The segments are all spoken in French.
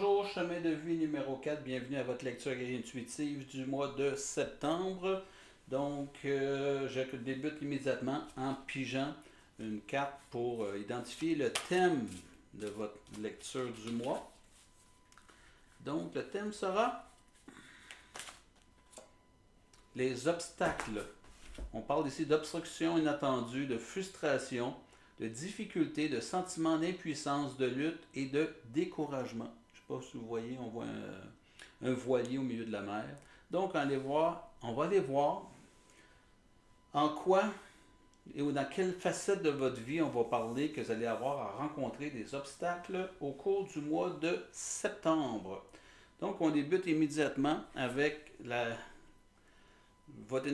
Bonjour, chemin de vie numéro 4. Bienvenue à votre lecture intuitive du mois de septembre. Je débute immédiatement en pigeant une carte pour identifier le thème de votre lecture du mois. Donc, le thème sera les obstacles. On parle ici d'obstruction inattendue, de frustration, de difficulté, de sentiment d'impuissance, de lutte et de découragement. Je ne sais pas si vous voyez, on voit un voilier au milieu de la mer. Donc, on va aller voir en quoi et dans quelle facette de votre vie on va parler que vous allez avoir à rencontrer des obstacles au cours du mois de septembre. Donc, on débute immédiatement avec votre,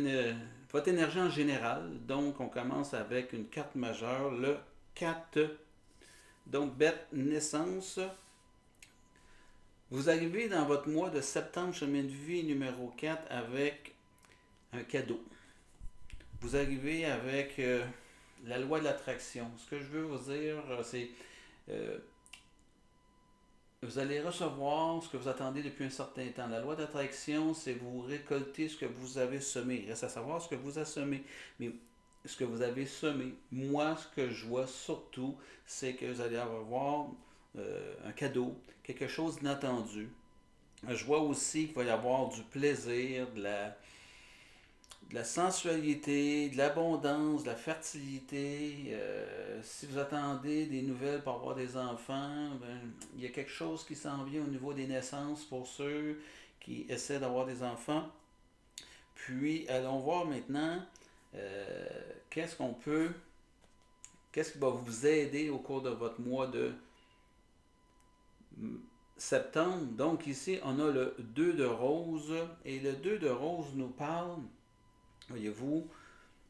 votre énergie en général. Donc, on commence avec une carte majeure, le 4. Donc, bête naissance. Vous arrivez dans votre mois de septembre, chemin de vie numéro 4, avec un cadeau. Vous arrivez avec la loi de l'attraction. Ce que je veux vous dire, c'est euh, vous allez recevoir ce que vous attendez depuis un certain temps. La loi d'attraction, c'est vous récolter ce que vous avez semé. Il reste à savoir ce que vous avez semé. Mais ce que vous avez semé, moi, ce que je vois surtout, c'est que vous allez avoir un cadeau, quelque chose d'inattendu. Je vois aussi qu'il va y avoir du plaisir, de la sensualité, de l'abondance, de la fertilité. Si vous attendez des nouvelles pour avoir des enfants, ben, il y a quelque chose qui s'en vient au niveau des naissances pour ceux qui essaient d'avoir des enfants. Puis, allons voir maintenant euh, qu'est-ce qu'on peut, qu'est-ce qui va vous aider au cours de votre mois de septembre. Donc ici, on a le 2 de rose et le 2 de rose nous parle, voyez-vous,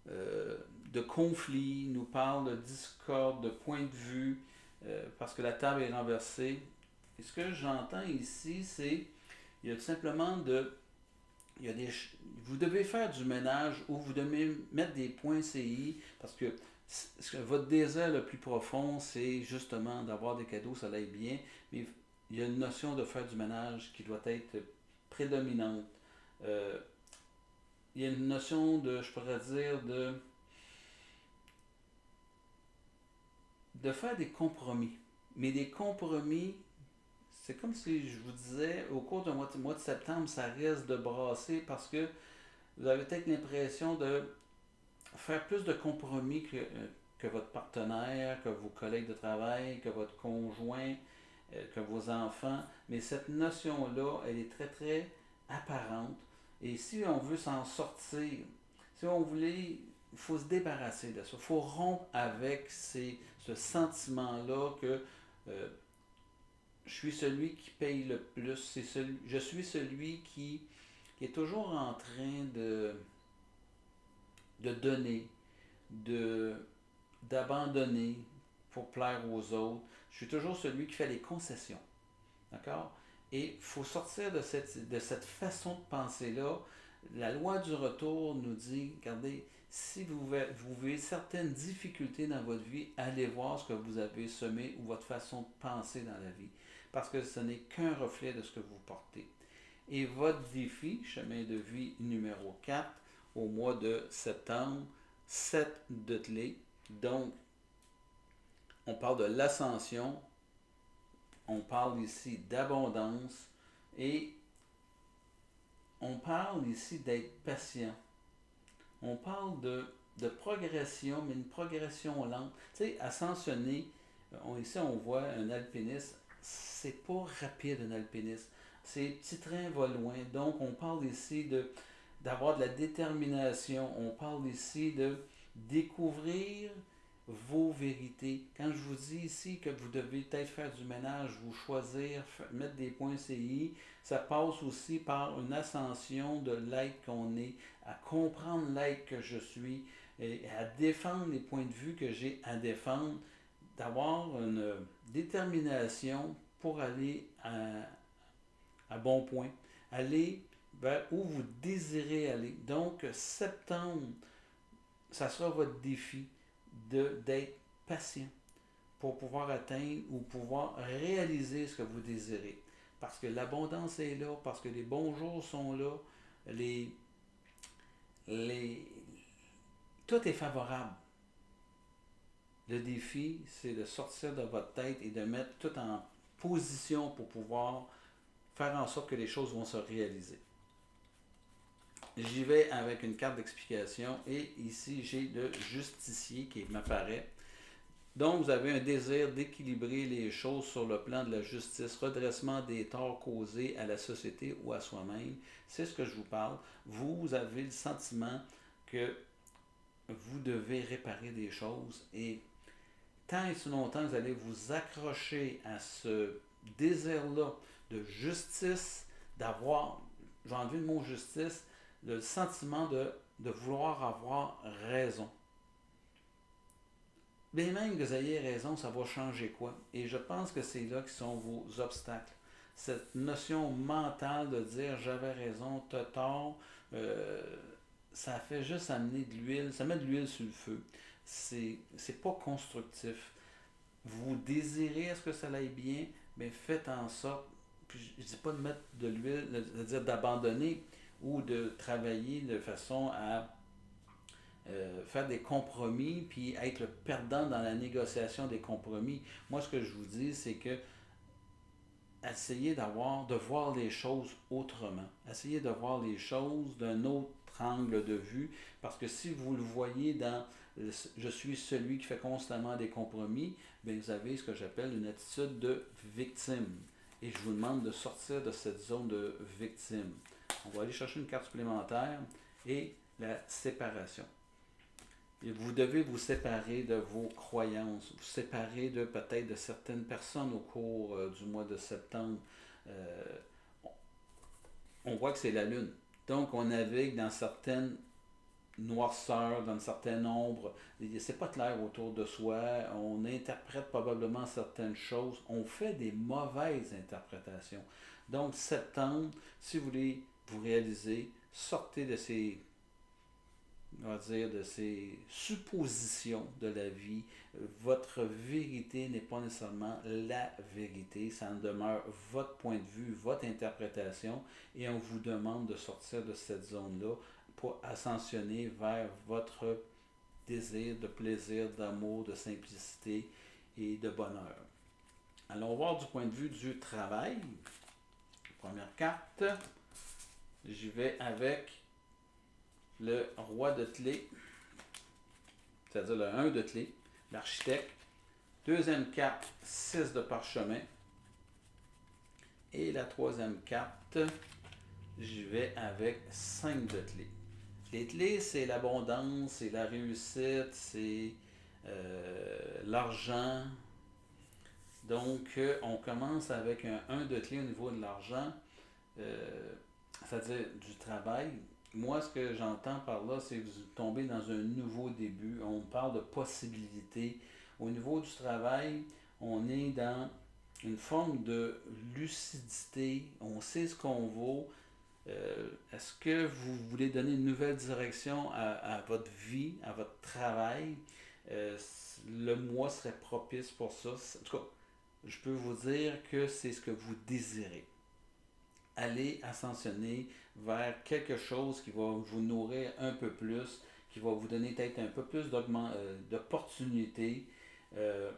de conflit, nous parle de discorde, de point de vue, parce que la table est renversée. Et ce que j'entends ici, c'est il y a tout simplement il y a des, vous devez faire du ménage ou vous devez mettre des points CI parce que votre désir le plus profond, c'est justement d'avoir des cadeaux, ça l'aide bien, mais il y a une notion de faire du ménage qui doit être prédominante. Euh, il y a une notion de, je pourrais dire, de faire des compromis. Mais des compromis, c'est comme si je vous disais, au cours du mois de septembre, ça risque de brasser parce que vous avez peut-être l'impression de faire plus de compromis que votre partenaire, que vos collègues de travail, que votre conjoint, que vos enfants. Mais cette notion-là, elle est très, très apparente. Et si on veut s'en sortir, si on voulait, il faut se débarrasser de ça. Il faut rompre avec ce sentiment-là que euh, je suis celui qui paye le plus. Je suis celui qui est toujours en train de donner, de, d'abandonner pour plaire aux autres. Je suis toujours celui qui fait les concessions. D'accord? Et il faut sortir de cette façon de penser-là. La loi du retour nous dit, regardez, si vous vivez certaines difficultés dans votre vie, allez voir ce que vous avez semé ou votre façon de penser dans la vie. Parce que ce n'est qu'un reflet de ce que vous portez. Et votre défi, chemin de vie numéro 4, au mois de septembre, 7 de clés. Donc, on parle de l'ascension, on parle ici d'abondance et on parle ici d'être patient. On parle de progression, mais une progression lente. Tu sais, ascensionner, ici on voit un alpiniste, c'est pas rapide un alpiniste. Ces petits trains vont loin. Donc on parle ici d'avoir de la détermination. On parle ici de découvrir vos vérités. Quand je vous dis ici que vous devez peut-être faire du ménage, vous choisir, mettre des points CI, ça passe aussi par une ascension de l'être qu'on est, à comprendre l'être que je suis, et à défendre les points de vue que j'ai à défendre, d'avoir une détermination pour aller à bon point, aller vers où vous désirez aller. Donc, septembre, ça sera votre défi d'être patient pour pouvoir atteindre ou pouvoir réaliser ce que vous désirez. parce que l'abondance est là, parce que les bons jours sont là, les, les, tout est favorable. Le défi, c'est de sortir de votre tête et de mettre tout en position pour pouvoir faire en sorte que les choses vont se réaliser. J'y vais avec une carte d'explication et ici j'ai le justicier qui m'apparaît. Donc vous avez un désir d'équilibrer les choses sur le plan de la justice, redressement des torts causés à la société ou à soi-même. C'est ce que je vous parle. Vous avez le sentiment que vous devez réparer des choses et tant et si longtemps vous allez vous accrocher à ce désir-là de justice, d'avoir, j'ai enlevé le mot justice, le sentiment de vouloir avoir raison. Mais même que vous ayez raison, ça va changer quoi? Et je pense que c'est là qui sont vos obstacles. Cette notion mentale de dire j'avais raison, t'as tort, euh, ça fait juste amener de l'huile, ça met de l'huile sur le feu. C'est pas constructif. Vous désirez à ce que ça aille bien, mais faites en sorte, puis je ne dis pas de mettre de l'huile, c'est-à-dire d'abandonner ou de travailler de façon à faire des compromis puis être le perdant dans la négociation des compromis. Moi, ce que je vous dis, c'est que essayez de voir les choses autrement. Essayez de voir les choses d'un autre angle de vue, parce que si vous le voyez dans je suis celui qui fait constamment des compromis, bien, vous avez ce que j'appelle une attitude de victime. Et je vous demande de sortir de cette zone de victime. On va aller chercher une carte supplémentaire et la séparation. Et vous devez vous séparer de vos croyances, vous séparer de peut-être de certaines personnes au cours du mois de septembre. Euh, on voit que c'est la lune. Donc, on navigue dans certaines noirceurs, dans une certaine ombre. C'est pas clair autour de soi. On interprète probablement certaines choses. On fait des mauvaises interprétations. Donc, septembre, si vous voulez vous réaliser, sortez de ces, on va dire, de ces suppositions de la vie. Votre vérité n'est pas nécessairement la vérité. Ça en demeure votre point de vue, votre interprétation. Et on vous demande de sortir de cette zone-là pour ascensionner vers votre désir de plaisir, d'amour, de simplicité et de bonheur. Allons voir du point de vue du travail. Première carte, j'y vais avec le roi de clé, c'est-à-dire le 1 de clé, l'architecte. Deuxième carte, 6 de parchemin. Et la troisième carte, j'y vais avec 5 de clé. Les clés, c'est l'abondance, c'est la réussite, c'est l'argent. Donc, on commence avec un 1 de clé au niveau de l'argent, c'est-à-dire du travail. Moi, ce que j'entends par là, c'est que vous tombez dans un nouveau début. On parle de possibilités. Au niveau du travail, on est dans une forme de lucidité. On sait ce qu'on vaut. Est-ce que vous voulez donner une nouvelle direction à votre vie, à votre travail? Le mois serait propice pour ça. En tout cas, je peux vous dire que c'est ce que vous désirez. Allez ascensionner vers quelque chose qui va vous nourrir un peu plus, qui va vous donner peut-être un peu plus d'opportunités. Euh,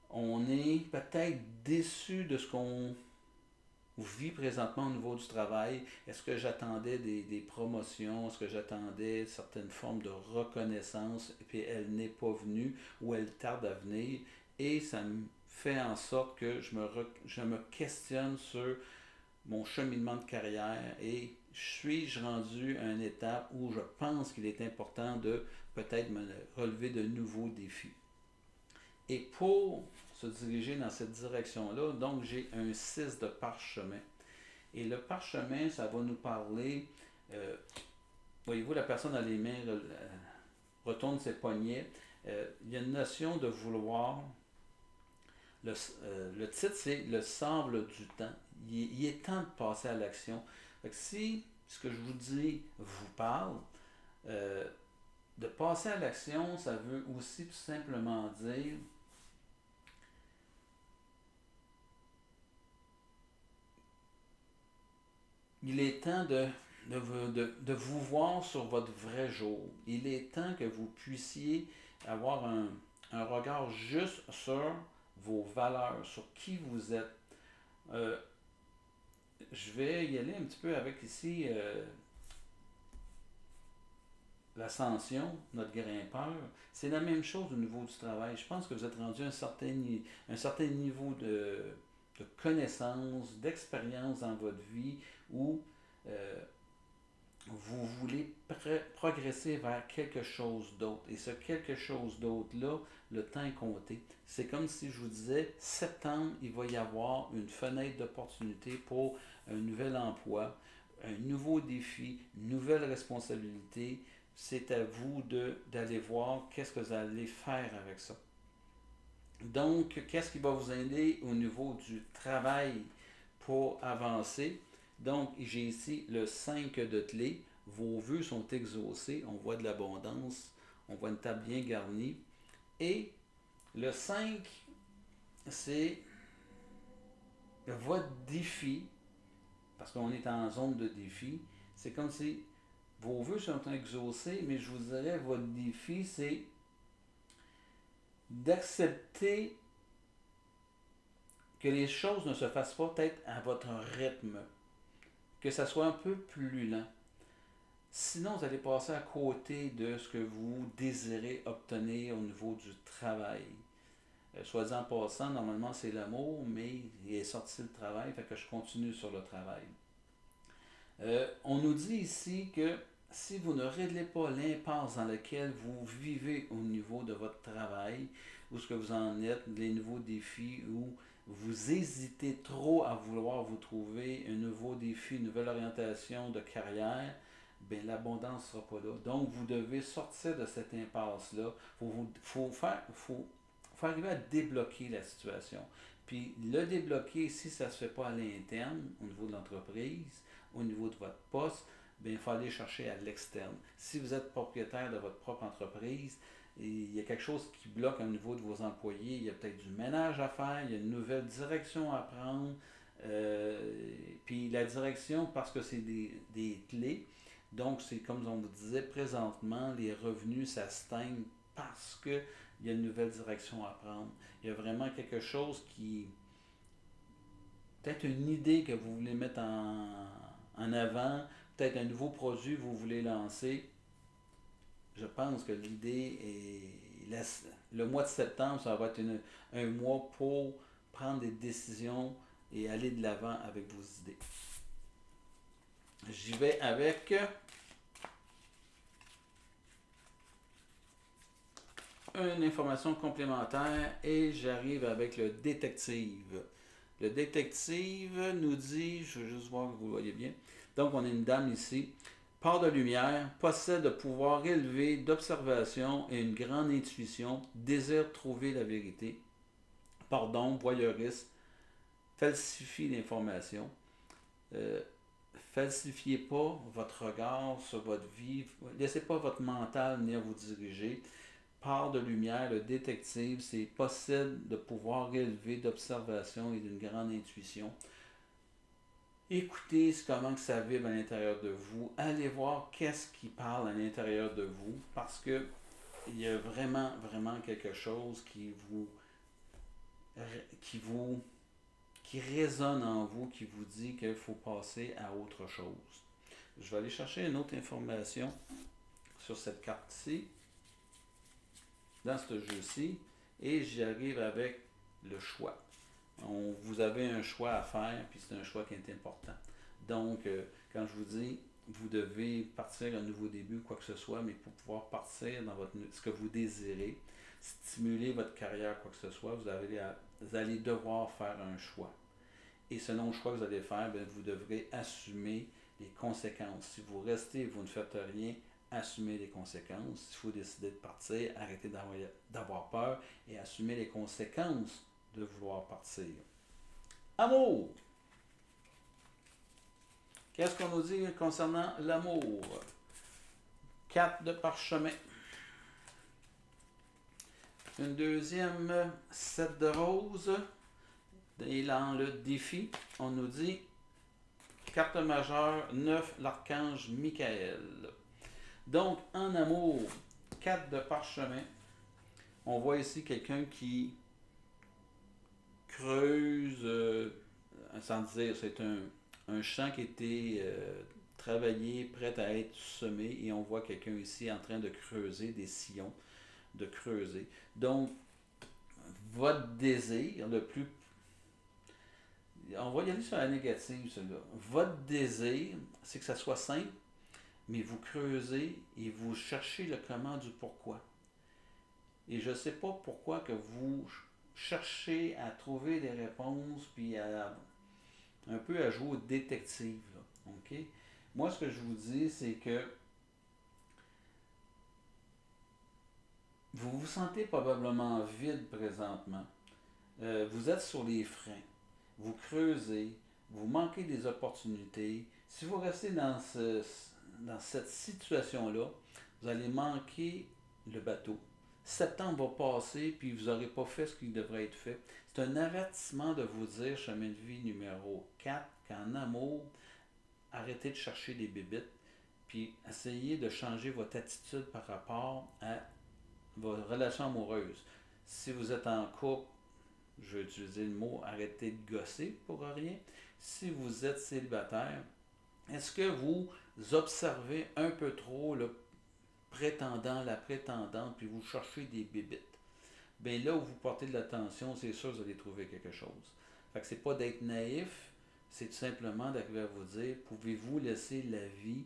on est peut-être déçu de ce qu'on vit présentement au niveau du travail. Est-ce que j'attendais des promotions? Est-ce que j'attendais certaines formes de reconnaissance? Et puis elle n'est pas venue ou elle tarde à venir. Et ça me fait en sorte que je me questionne sur mon cheminement de carrière et suis-je rendu à une étape où je pense qu'il est important de peut-être me relever de nouveaux défis. Et pour se diriger dans cette direction-là, donc j'ai un 6 de parchemin. Et le parchemin, ça va nous parler, voyez-vous, la personne a les mains, retourne ses poignets. Il y a une notion de vouloir. Le titre, c'est Le sable du temps. Il est temps de passer à l'action. Si ce que je vous dis vous parle, de passer à l'action, ça veut aussi tout simplement dire il est temps de vous voir sur votre vrai jour. Il est temps que vous puissiez avoir un regard juste sur vos valeurs, sur qui vous êtes. Euh, je vais y aller un petit peu avec ici l'ascension, notre grimpeur. C'est la même chose au niveau du travail. Je pense que vous êtes rendu à un certain niveau de connaissance, d'expérience dans votre vie où euh, vous voulez progresser vers quelque chose d'autre. Et ce quelque chose d'autre-là, le temps est compté. C'est comme si je vous disais, septembre, il va y avoir une fenêtre d'opportunité pour un nouvel emploi, un nouveau défi, une nouvelle responsabilité. C'est à vous d'aller voir qu'est-ce que vous allez faire avec ça. Donc, qu'est-ce qui va vous aider au niveau du travail pour avancer? Donc, j'ai ici le 5 de clé. Vos vœux sont exaucés. On voit de l'abondance. On voit une table bien garnie. Et le 5, c'est votre défi, parce qu'on est en zone de défi. C'est comme si vos vœux sont exaucés, mais je vous dirais, votre défi, c'est d'accepter que les choses ne se fassent pas peut-être à votre rythme, que ça soit un peu plus lent. Sinon, vous allez passer à côté de ce que vous désirez obtenir au niveau du travail. Soit dit en passant, normalement c'est l'amour, mais il est sorti le travail, fait que je continue sur le travail. On nous dit ici que si vous ne réglez pas l'impasse dans laquelle vous vivez au niveau de votre travail, où ce que vous en êtes, les nouveaux défis, où vous hésitez trop à vouloir vous trouver un nouveau défi, une nouvelle orientation de carrière, bien l'abondance ne sera pas là. Donc vous devez sortir de cette impasse-là. Faut arriver à débloquer la situation. Puis le débloquer, si ça ne se fait pas à l'interne, au niveau de l'entreprise, au niveau de votre poste, bien, il faut aller chercher à l'externe. Si vous êtes propriétaire de votre propre entreprise, il y a quelque chose qui bloque au niveau de vos employés, il y a peut-être du ménage à faire, il y a une nouvelle direction à prendre. Puis la direction, parce que c'est des clés, donc c'est comme on vous disait, présentement, les revenus, ça stagne parce qu'il y a une nouvelle direction à prendre. Il y a vraiment quelque chose qui, peut-être une idée que vous voulez mettre en avant, peut-être un nouveau produit que vous voulez lancer. Je pense que l'idée est... Le mois de septembre, ça va être un mois pour prendre des décisions et aller de l'avant avec vos idées. J'y vais avec une information complémentaire et j'arrive avec le détective. Le détective nous dit, je veux juste voir que vous le voyez bien, donc on a une dame ici, part de lumière, possède de pouvoir élevé d'observation et une grande intuition, désire trouver la vérité, pardon, voyeuriste, falsifie l'information, euh, falsifiez pas votre regard sur votre vie, laissez pas votre mental venir vous diriger, part de lumière, le détective, c'est possède de pouvoir élevé d'observation et d'une grande intuition. Écoutez comment ça vibre à l'intérieur de vous. Allez voir qu'est-ce qui parle à l'intérieur de vous parce que il y a vraiment, vraiment quelque chose qui vous, qui résonne en vous, qui vous dit qu'il faut passer à autre chose. Je vais aller chercher une autre information sur cette carte-ci, dans ce jeu-ci, et j'arrive avec le choix. Vous avez un choix à faire, puis c'est un choix qui est important. Donc, quand je vous dis, vous devez partir à un nouveau début, quoi que ce soit, mais pour pouvoir partir dans ce que vous désirez, stimuler votre carrière, quoi que ce soit, vous allez devoir faire un choix. Et selon le choix que vous allez faire, bien, vous devrez assumer les conséquences. Si vous restez et vous ne faites rien, assumez les conséquences. S'il faut décider de partir, arrêtez d'avoir peur et assumez les conséquences de vouloir partir. Amour! Qu'est-ce qu'on nous dit concernant l'amour? 4 de parchemin. Une deuxième 7 de rose. Et dans le défi, on nous dit Carte majeure, 9, l'archange Michael. Donc, en amour, 4 de parchemin. On voit ici quelqu'un qui creuse, sans dire, c'est un champ qui était travaillé, prêt à être semé, et on voit quelqu'un ici en train de creuser des sillons, de creuser. Donc, votre désir, le plus... On va y aller sur la négative, celui-là. Votre désir, c'est que ça soit simple, mais vous creusez et vous cherchez le comment du pourquoi. Et je ne sais pas pourquoi que vous cherchez à trouver des réponses, puis un peu à jouer au détective. Là, OK? Moi, ce que je vous dis, c'est que vous vous sentez probablement vide présentement. Vous êtes sur les freins. Vous creusez. Vous manquez des opportunités. Si vous restez dans cette situation-là, vous allez manquer le bateau. Septembre va passer, puis vous n'aurez pas fait ce qui devrait être fait. C'est un avertissement de vous dire, chemin de vie numéro 4, qu'en amour, arrêtez de chercher des bébites, puis essayez de changer votre attitude par rapport à votre relation amoureuse. Si vous êtes en couple, je vais utiliser le mot arrêtez de gosser pour rien. Si vous êtes célibataire, est-ce que vous observez un peu trop le prétendant, la prétendante, puis vous cherchez des bébites? Bien là où vous portez de l'attention, c'est sûr que vous allez trouver quelque chose. Fait que c'est pas d'être naïf, c'est tout simplement d'arriver à vous dire, pouvez-vous laisser la vie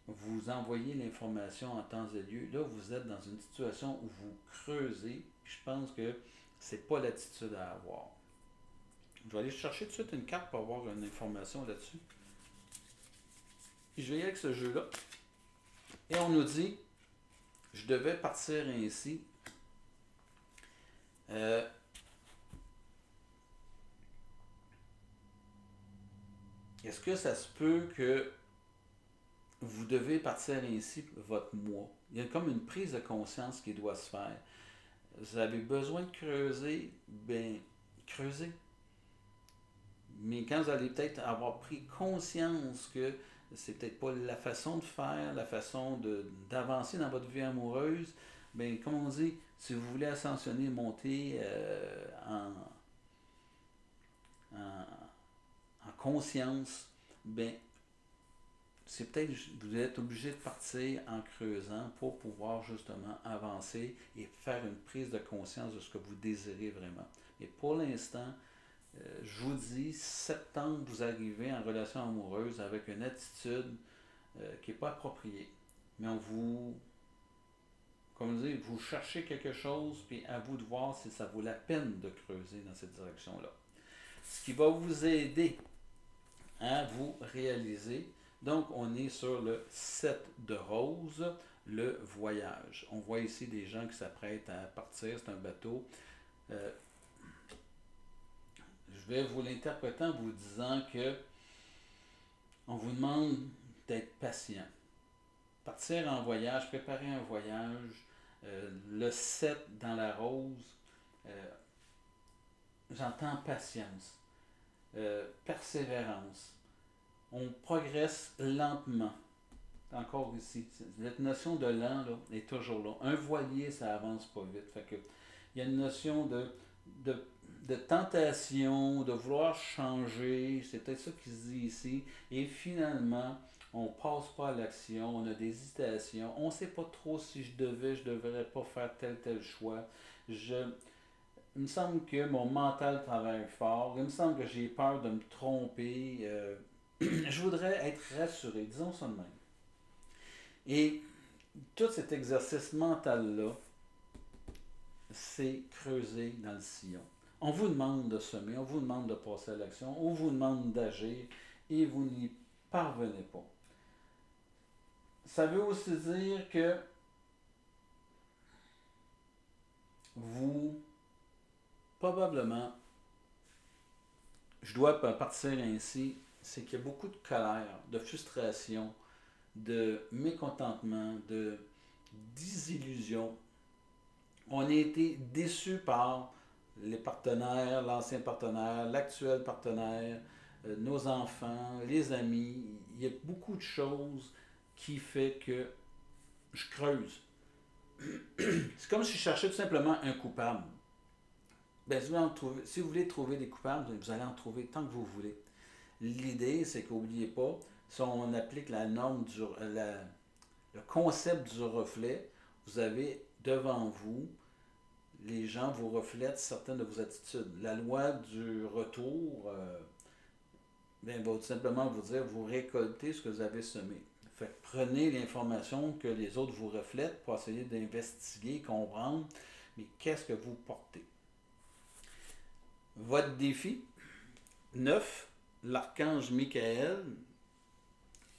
vous envoyer l'information en temps et lieu? Là, vous êtes dans une situation où vous creusez, puis je pense que c'est pas l'attitude à avoir. Je vais aller chercher tout de suite une carte pour avoir une information là-dessus. Puis je vais y aller avec ce jeu-là. Et on nous dit, je devais partir ainsi. Est-ce que ça se peut que vous devez partir ainsi votre mois? Il y a comme une prise de conscience qui doit se faire. Vous avez besoin de creuser, bien, creusez. Mais quand vous allez peut-être avoir pris conscience que c'est peut-être pas la façon de faire, la façon d'avancer dans votre vie amoureuse, bien, comme on dit, si vous voulez ascensionner, monter en conscience, bien, c'est peut-être vous êtes obligé de partir en creusant pour pouvoir justement avancer et faire une prise de conscience de ce que vous désirez vraiment. Mais pour l'instant, je vous dis, septembre, vous arrivez en relation amoureuse avec une attitude qui n'est pas appropriée. Mais on vous, comme je dis, vous cherchez quelque chose, puis à vous de voir si ça vaut la peine de creuser dans cette direction-là. Ce qui va vous aider à vous réaliser. Donc, on est sur le 7 de rose, le voyage. On voit ici des gens qui s'apprêtent à partir, c'est un bateau. Je vais vous l'interpréter en vous disant que on vous demande d'être patient. Partir en voyage, préparer un voyage, le 7 dans la rose, j'entends patience, persévérance. On progresse lentement. Encore ici. Cette notion de lent là, est toujours là. Un voilier, ça avance pas vite. Fait que, il y a une notion de tentation, de vouloir changer. C'est peut-être ça qui se dit ici. Et finalement, on passe pas à l'action. On a des hésitations. On ne sait pas trop si je devrais pas faire tel choix. Il me semble que mon mental travaille fort. Il me semble que j'ai peur de me tromper. Je voudrais être rassuré, disons ça de même. Et tout cet exercice mental-là, c'est creuser dans le sillon. On vous demande de semer, on vous demande de passer à l'action, on vous demande d'agir et vous n'y parvenez pas. Ça veut aussi dire que vous, probablement, je dois partir ainsi, c'est qu'il y a beaucoup de colère, de frustration, de mécontentement, de désillusion. On a été déçus par les partenaires, l'ancien partenaire, l'actuel partenaire. nos enfants, les amis. Il y a beaucoup de choses qui fait que je creuse. C'est comme si je cherchais tout simplement un coupable. Ben, si vous voulez trouver des coupables, vous allez en trouver tant que vous voulez. L'idée, c'est qu'oubliez pas, si on applique la norme le concept du reflet, vous avez devant vous, les gens vous reflètent certaines de vos attitudes. La loi du retour ben, va tout simplement vous dire, vous récoltez ce que vous avez semé. Fait que prenez l'information que les autres vous reflètent pour essayer d'investiguer, comprendre, mais qu'est-ce que vous portez. Votre défi, 9, l'archange Michael.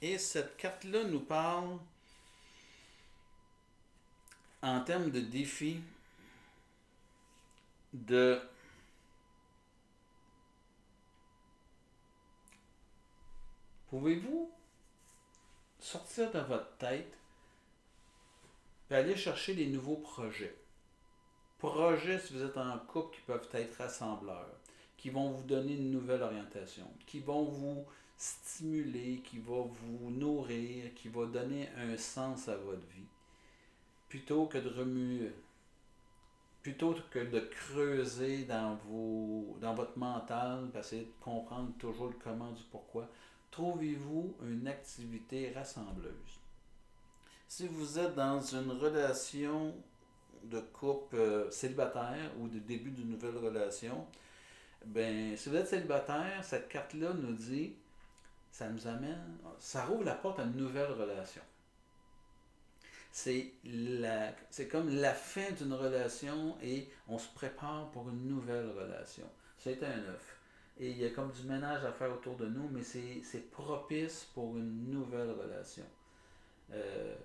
Et cette carte-là nous parle, en termes de défi, de pouvez-vous sortir de votre tête et aller chercher des nouveaux projets. Projets, si vous êtes en couple, qui peuvent être rassembleurs, qui vont vous donner une nouvelle orientation, qui vont vous stimuler, qui vont vous nourrir, qui vont donner un sens à votre vie. Plutôt que de remuer, plutôt que de creuser dans votre mental, essayer de comprendre toujours le comment du pourquoi, trouvez-vous une activité rassembleuse. Si vous êtes dans une relation de couple célibataire ou de début d'une nouvelle relation, ben, si vous êtes célibataire, cette carte-là nous dit, ça rouvre la porte à une nouvelle relation. C'est comme la fin d'une relation et on se prépare pour une nouvelle relation. C'est un œuf. Et il y a comme du ménage à faire autour de nous, mais c'est propice pour une nouvelle relation. Euh,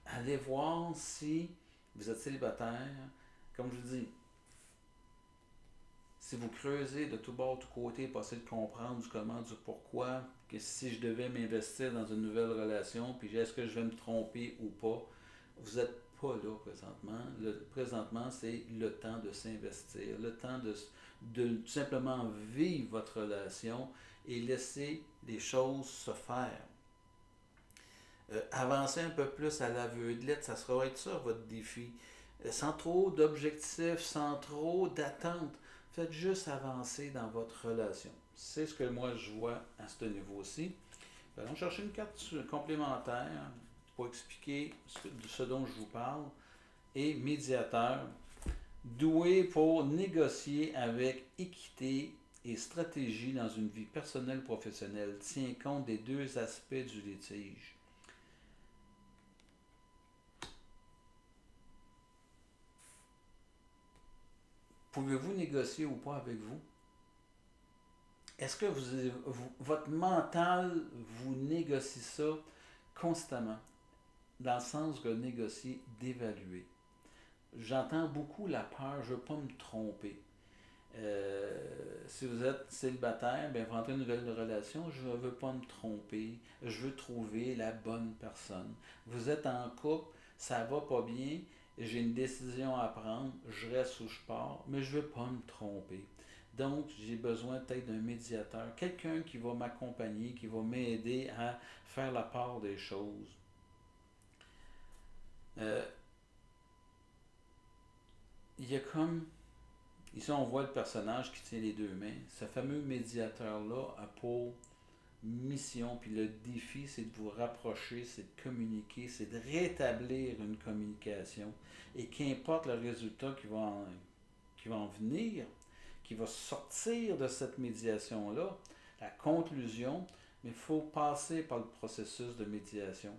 Allez voir si vous êtes célibataire. Comme je vous dis, si vous creusez de tout bord, de tout côté, pour essayer de comprendre du comment, du pourquoi, que si je devais m'investir dans une nouvelle relation, puis est-ce que je vais me tromper ou pas, vous n'êtes pas là présentement. Présentement, c'est le temps de s'investir, le temps de tout simplement vivre votre relation et laisser les choses se faire. Avancer un peu plus à l'aveuglette, ça sera être ça votre défi. Sans trop d'objectifs, sans trop d'attentes. Faites juste avancer dans votre relation. C'est ce que moi je vois à ce niveau-ci. Allons chercher une carte complémentaire pour expliquer ce dont je vous parle. Et médiateur, doué pour négocier avec équité et stratégie dans une vie personnelle et professionnelle, tient compte des deux aspects du litige. Pouvez-vous négocier ou pas avec vous? Est-ce que votre mental vous négocie ça constamment? Dans le sens de négocier, d'évaluer. J'entends beaucoup la peur, je ne veux pas me tromper. Si vous êtes célibataire, bien, vous rentrez dans une nouvelle relation, je ne veux pas me tromper, je veux trouver la bonne personne. Vous êtes en couple, ça va pas bien, j'ai une décision à prendre, je reste ou je pars, mais je ne veux pas me tromper. Donc, j'ai besoin peut-être d'un médiateur, quelqu'un qui va m'accompagner, qui va m'aider à faire la part des choses. Euh, il y a comme ici, on voit le personnage qui tient les deux mains. Ce fameux médiateur-là a pour mission, puis le défi, c'est de vous rapprocher, c'est de communiquer, c'est de rétablir une communication. Et qu'importe le résultat qui va en venir, qui va sortir de cette médiation-là, la conclusion, mais il faut passer par le processus de médiation.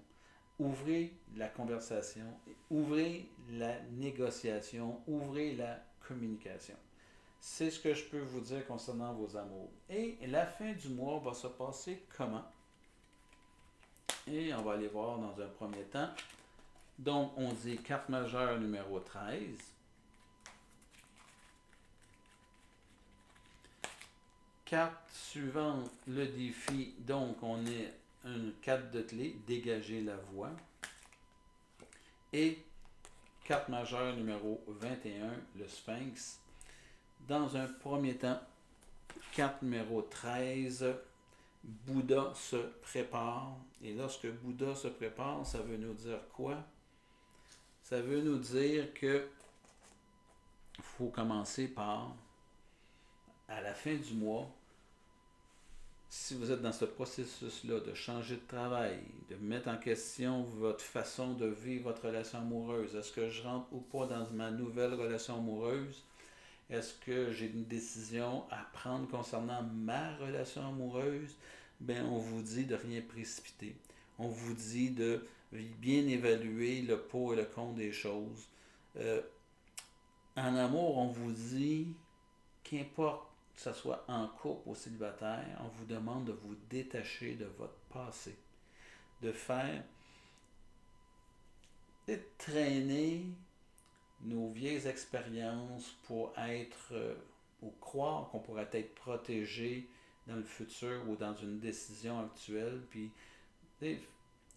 Ouvrez la conversation, ouvrez la négociation, ouvrez la communication. C'est ce que je peux vous dire concernant vos amours. Et la fin du mois va se passer comment? Et on va aller voir dans un premier temps. Donc, on dit carte majeure numéro 13. Carte suivante, le défi. Donc, on est une carte de clé, dégager la voie. Et carte majeure numéro 21, le sphinx. Dans un premier temps, Carte numéro 13. Bouddha se prépare. Et lorsque Bouddha se prépare, ça veut nous dire quoi? Ça veut nous dire que faut commencer par, à la fin du mois, si vous êtes dans ce processus-là de changer de travail, de mettre en question votre façon de vivre votre relation amoureuse, est-ce que je rentre ou pas dans ma nouvelle relation amoureuse? Est-ce que j'ai une décision à prendre concernant ma relation amoureuse? Ben, on vous dit de rien précipiter. On vous dit de bien évaluer le pour et le contre des choses. En amour, on vous dit, qu'importe que ce soit en couple ou célibataire, on vous demande de vous détacher de votre passé. De faire, de traîner nos vieilles expériences pour être ou croire qu'on pourrait être protégé dans le futur ou dans une décision actuelle, puis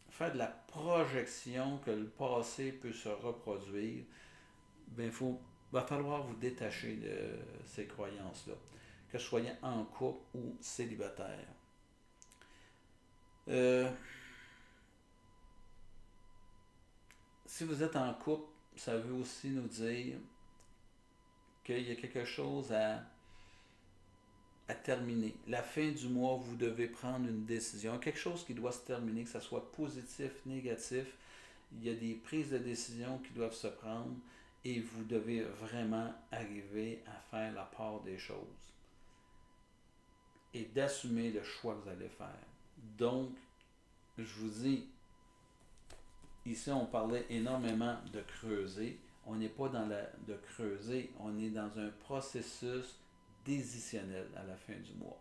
faire de la projection que le passé peut se reproduire, ben va falloir vous détacher de ces croyances-là, que ce soit en couple ou célibataire. Si vous êtes en couple, ça veut aussi nous dire qu'il y a quelque chose à terminer. La fin du mois, vous devez prendre une décision. Quelque chose qui doit se terminer, que ce soit positif, négatif. Il y a des prises de décision qui doivent se prendre et vous devez vraiment arriver à faire la part des choses et d'assumer le choix que vous allez faire. Donc, je vous dis, ici on parlait énormément de creuser. On n'est pas dans de creuser, on est dans un processus décisionnel à la fin du mois.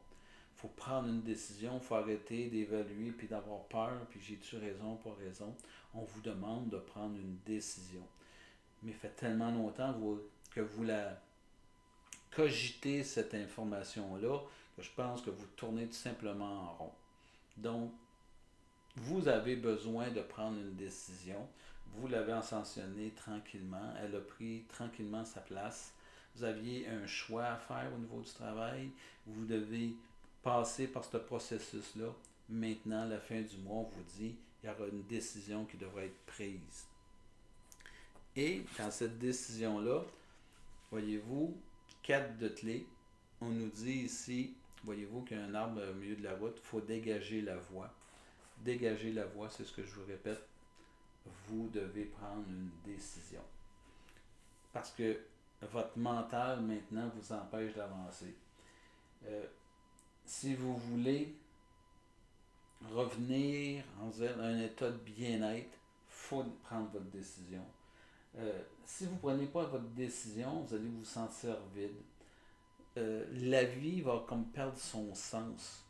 Il faut prendre une décision, il faut arrêter d'évaluer puis d'avoir peur, puis j'ai-tu raison, pas raison. On vous demande de prendre une décision. Mais fait tellement longtemps que vous la cogitez cette information-là que je pense que vous tournez tout simplement en rond. Donc, vous avez besoin de prendre une décision. Vous l'avez ascensionnée tranquillement. Elle a pris tranquillement sa place. Vous aviez un choix à faire au niveau du travail. Vous devez passer par ce processus-là. Maintenant, à la fin du mois, on vous dit qu'il y aura une décision qui devra être prise. Et dans cette décision-là, voyez-vous, 4 de clés. On nous dit ici, voyez-vous qu'il y a un arbre au milieu de la route, il faut dégager la voie. Dégager la voie, c'est ce que je vous répète. Vous devez prendre une décision. Parce que votre mental, maintenant, vous empêche d'avancer. Si vous voulez revenir à un état de bien-être, il faut prendre votre décision. Si vous ne prenez pas votre décision, vous allez vous sentir vide. La vie va comme perdre son sens.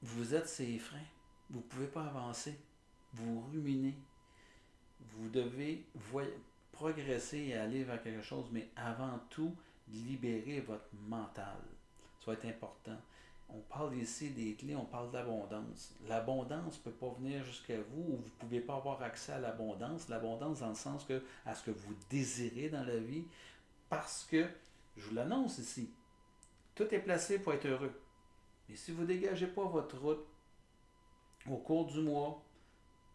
Vous êtes ses freins. Vous ne pouvez pas avancer. Vous ruminez. Vous devez progresser et aller vers quelque chose, mais avant tout, libérer votre mental. Ça va être important. On parle ici des clés, on parle d'abondance. L'abondance ne peut pas venir jusqu'à vous ou vous ne pouvez pas avoir accès à l'abondance. L'abondance dans le sens que à ce que vous désirez dans la vie, parce que, je vous l'annonce ici, tout est placé pour être heureux. Mais si vous ne dégagez pas votre route au cours du mois,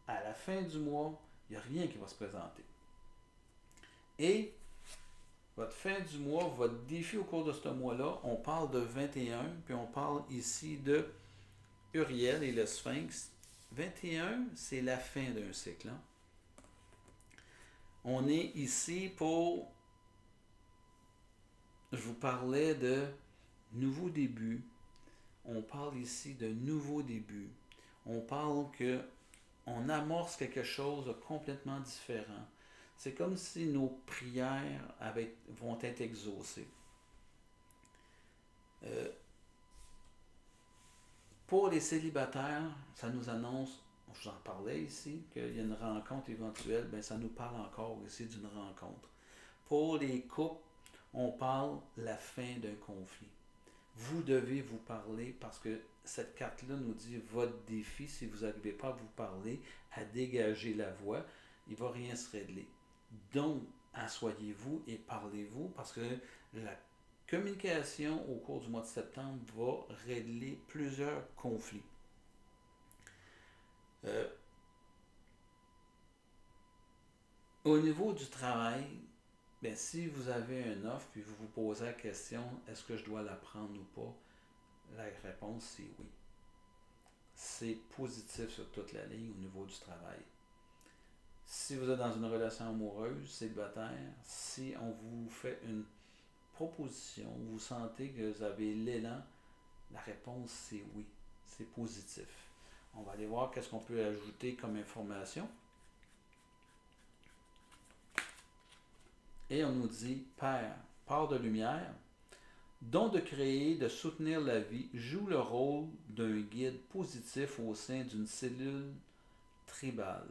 à la fin du mois, il n'y a rien qui va se présenter. Et votre fin du mois, votre défi au cours de ce mois-là, on parle de 21, puis on parle ici de Uriel et le Sphinx. 21, c'est la fin d'un cycle. Hein? On est ici pour, je vous parlais de nouveaux débuts. On parle ici de nouveaux débuts. On parle que on amorce quelque chose de complètement différent. C'est comme si nos prières vont être exaucées. Pour les célibataires, ça nous annonce, je vous en parlais ici, qu'il y a une rencontre éventuelle, bien ça nous parle encore ici d'une rencontre. Pour les couples, on parle la fin d'un conflit. Vous devez vous parler parce que cette carte-là nous dit votre défi, si vous n'arrivez pas à vous parler, à dégager la voix, il ne va rien se régler. Donc, asseyez-vous et parlez-vous parce que La communication au cours du mois de septembre va régler plusieurs conflits. Au niveau du travail, bien, si vous avez une offre puis vous vous posez la question, est-ce que je dois la prendre ou pas? La réponse, c'est oui. C'est positif sur toute la ligne au niveau du travail. Si vous êtes dans une relation amoureuse, célibataire, si on vous fait une proposition, vous sentez que vous avez l'élan, la réponse c'est oui, c'est positif. On va aller voir qu'est-ce qu'on peut ajouter comme information. Et on nous dit, Père, part de lumière, don de créer, de soutenir la vie, joue le rôle d'un guide positif au sein d'une cellule tribale.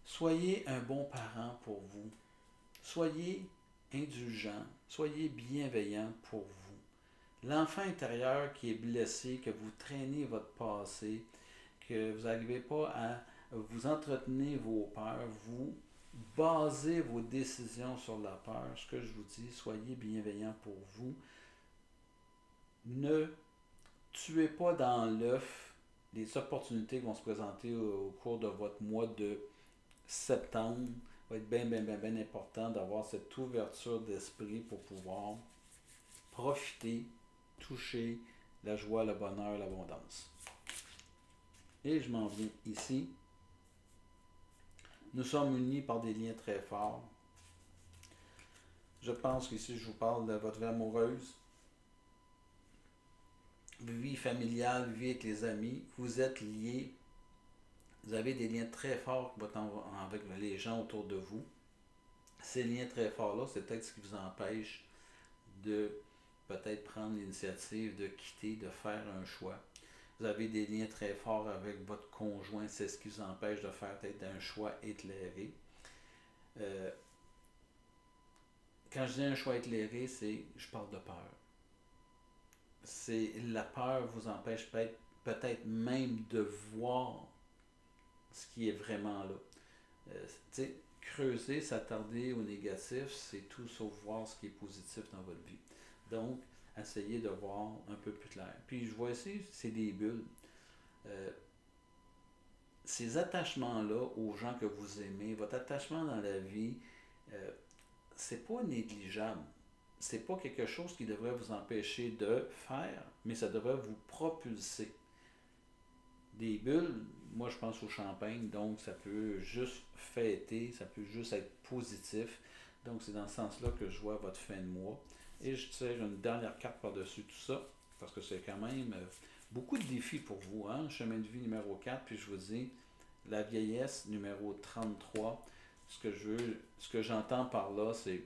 Soyez un bon parent pour vous. Soyez indulgent. Soyez bienveillant pour vous. L'enfant intérieur qui est blessé, que vous traînez votre passé, que vous n'arrivez pas à vous entretenir vos peurs, vous basez vos décisions sur la peur. Ce que je vous dis, soyez bienveillant pour vous. Ne tuez pas dans l'œuf les opportunités qui vont se présenter au cours de votre mois de septembre. Il va être bien important d'avoir cette ouverture d'esprit pour pouvoir profiter, toucher la joie, le bonheur, l'abondance. Et je m'en viens ici. Nous sommes unis par des liens très forts. Je pense qu'ici, je vous parle de votre vie amoureuse, vie familiale, vie avec les amis. Vous êtes liés. Vous avez des liens très forts avec les gens autour de vous. Ces liens très forts-là, c'est peut-être ce qui vous empêche de peut-être prendre l'initiative de quitter, de faire un choix. Vous avez des liens très forts avec votre conjoint, c'est ce qui vous empêche de faire peut-être un choix éclairé. Quand je dis un choix éclairé, je parle de peur. La peur vous empêche peut-être même de voir ce qui est vraiment là. Creuser, s'attarder au négatif, c'est tout sauf voir ce qui est positif dans votre vie. Donc, essayez de voir un peu plus clair. Puis je vois ici, c'est des bulles. Ces attachements-là aux gens que vous aimez, votre attachement dans la vie, c'est pas négligeable. C'est pas quelque chose qui devrait vous empêcher de faire, mais ça devrait vous propulser. Des bulles, moi je pense au champagne, donc ça peut juste fêter, ça peut juste être positif. Donc c'est dans ce sens-là que je vois votre fin de mois. Et je tire une dernière carte par-dessus tout ça, parce que c'est quand même beaucoup de défis pour vous. Hein? Chemin de vie numéro 4, puis je vous dis, la vieillesse numéro 33. Ce que j'entends par là, c'est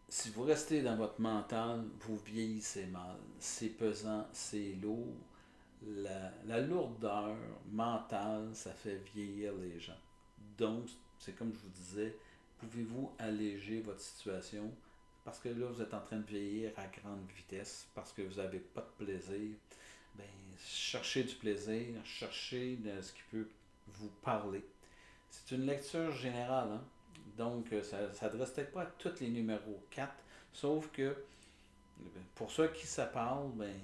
si vous restez dans votre mental, vous vieillissez mal. C'est pesant, c'est lourd. La lourdeur mentale, ça fait vieillir les gens. Donc, c'est comme je vous disais, pouvez-vous alléger votre situation? Parce que là, vous êtes en train de vieillir à grande vitesse, parce que vous n'avez pas de plaisir. Bien, cherchez du plaisir, cherchez de ce qui peut vous parler. C'est une lecture générale, hein? Donc, ça ne s'adresse peut-être pas à tous les numéros 4, sauf que pour ceux qui ça parle, ben,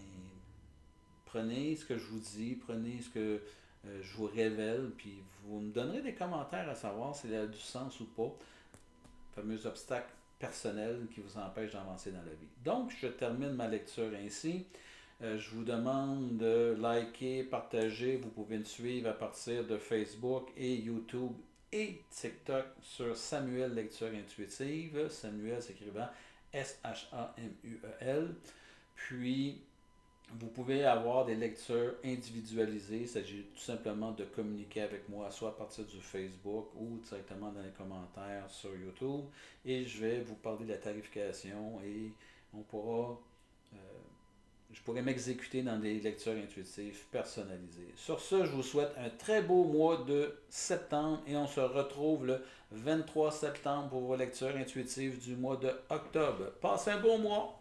prenez ce que je vous dis, prenez ce que je vous révèle, puis vous me donnerez des commentaires à savoir s'il a du sens ou pas. Fameux obstacle personnel qui vous empêche d'avancer dans la vie. Donc, je termine ma lecture ainsi. Je vous demande de liker, partager. Vous pouvez me suivre à partir de Facebook et YouTube et TikTok sur Samuel Lecture Intuitive. Samuel s'écrivant S-H-A-M-U-E-L. Puis, vous pouvez avoir des lectures individualisées. Il s'agit tout simplement de communiquer avec moi, soit à partir du Facebook ou directement dans les commentaires sur YouTube. Et je vais vous parler de la tarification et je pourrais m'exécuter dans des lectures intuitives personnalisées. Sur ce, je vous souhaite un très beau mois de septembre et on se retrouve le 23 septembre pour vos lectures intuitives du mois de octobre. Passez un bon mois!